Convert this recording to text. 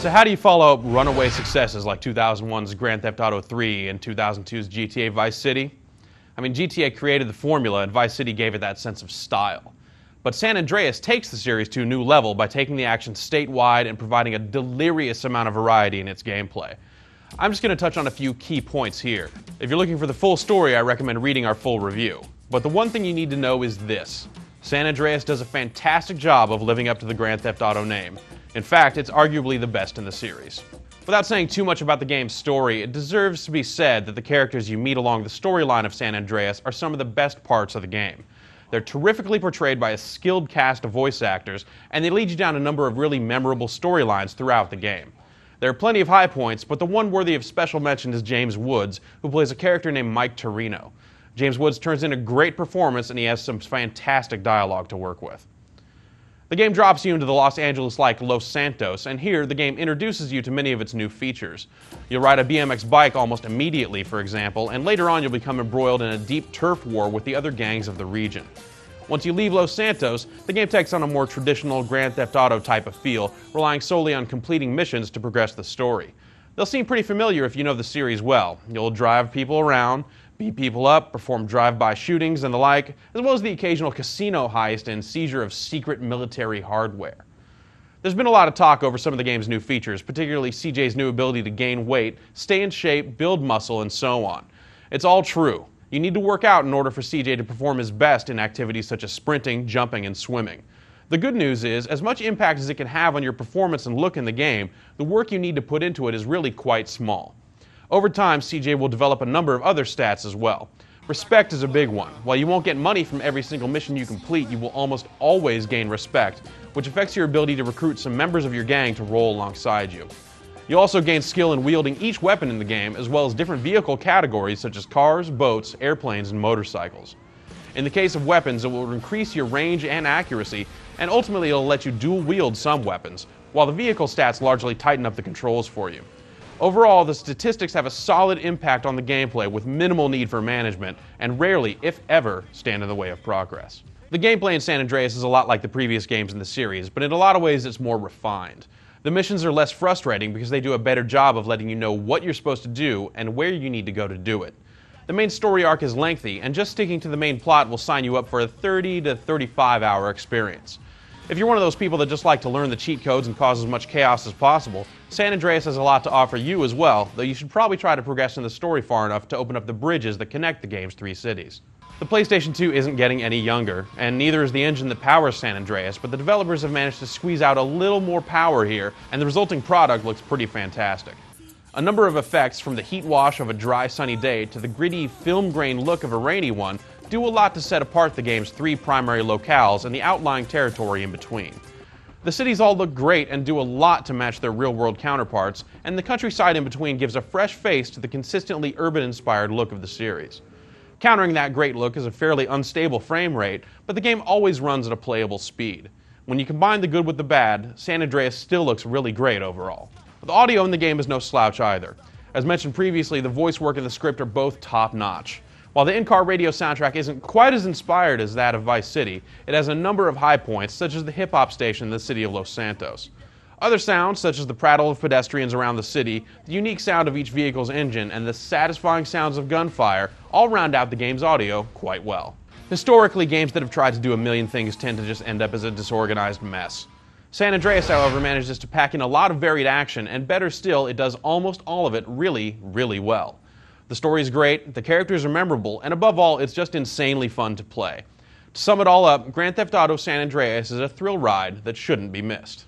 So how do you follow up runaway successes like 2001's Grand Theft Auto 3 and 2002's GTA Vice City? I mean, GTA created the formula and Vice City gave it that sense of style. But San Andreas takes the series to a new level by taking the action statewide and providing a delirious amount of variety in its gameplay. I'm just going to touch on a few key points here. If you're looking for the full story, I recommend reading our full review. But the one thing you need to know is this: San Andreas does a fantastic job of living up to the Grand Theft Auto name. In fact, it's arguably the best in the series. Without saying too much about the game's story, it deserves to be said that the characters you meet along the storyline of San Andreas are some of the best parts of the game. They're terrifically portrayed by a skilled cast of voice actors, and they lead you down a number of really memorable storylines throughout the game. There are plenty of high points, but the one worthy of special mention is James Woods, who plays a character named Mike Torino. James Woods turns in a great performance, and he has some fantastic dialogue to work with. The game drops you into the Los Angeles-like Los Santos, and here the game introduces you to many of its new features. You'll ride a BMX bike almost immediately, for example, and later on you'll become embroiled in a deep turf war with the other gangs of the region. Once you leave Los Santos, the game takes on a more traditional Grand Theft Auto type of feel, relying solely on completing missions to progress the story. They'll seem pretty familiar if you know the series well. You'll drive people around, beat people up, perform drive-by shootings and the like, as well as the occasional casino heist and seizure of secret military hardware. There's been a lot of talk over some of the game's new features, particularly CJ's new ability to gain weight, stay in shape, build muscle, and so on. It's all true. You need to work out in order for CJ to perform his best in activities such as sprinting, jumping, and swimming. The good news is, as much impact as it can have on your performance and look in the game, the work you need to put into it is really quite small. Over time, CJ will develop a number of other stats as well. Respect is a big one. While you won't get money from every single mission you complete, you will almost always gain respect, which affects your ability to recruit some members of your gang to roll alongside you. You'll also gain skill in wielding each weapon in the game, as well as different vehicle categories such as cars, boats, airplanes, and motorcycles. In the case of weapons, it will increase your range and accuracy, and ultimately it'll let you dual wield some weapons, while the vehicle stats largely tighten up the controls for you. Overall, the statistics have a solid impact on the gameplay with minimal need for management, and rarely, if ever, stand in the way of progress. The gameplay in San Andreas is a lot like the previous games in the series, but in a lot of ways it's more refined. The missions are less frustrating because they do a better job of letting you know what you're supposed to do and where you need to go to do it. The main story arc is lengthy, and just sticking to the main plot will sign you up for a 30 to 35 hour experience. If you're one of those people that just like to learn the cheat codes and cause as much chaos as possible, San Andreas has a lot to offer you as well, though you should probably try to progress in the story far enough to open up the bridges that connect the game's three cities. The PlayStation 2 isn't getting any younger, and neither is the engine that powers San Andreas, but the developers have managed to squeeze out a little more power here, and the resulting product looks pretty fantastic. A number of effects, from the heat wash of a dry sunny day to the gritty film grain look of a rainy one, do a lot to set apart the game's three primary locales and the outlying territory in between. The cities all look great and do a lot to match their real-world counterparts, and the countryside in between gives a fresh face to the consistently urban-inspired look of the series. Countering that great look is a fairly unstable frame rate, but the game always runs at a playable speed. When you combine the good with the bad, San Andreas still looks really great overall. The audio in the game is no slouch either. As mentioned previously, the voice work and the script are both top-notch. While the in-car radio soundtrack isn't quite as inspired as that of Vice City, it has a number of high points, such as the hip-hop station in the city of Los Santos. Other sounds, such as the prattle of pedestrians around the city, the unique sound of each vehicle's engine, and the satisfying sounds of gunfire, all round out the game's audio quite well. Historically, games that have tried to do a million things tend to just end up as a disorganized mess. San Andreas, however, manages to pack in a lot of varied action, and better still, it does almost all of it really, really well. The story is great, the characters are memorable, and above all, it's just insanely fun to play. To sum it all up, Grand Theft Auto San Andreas is a thrill ride that shouldn't be missed.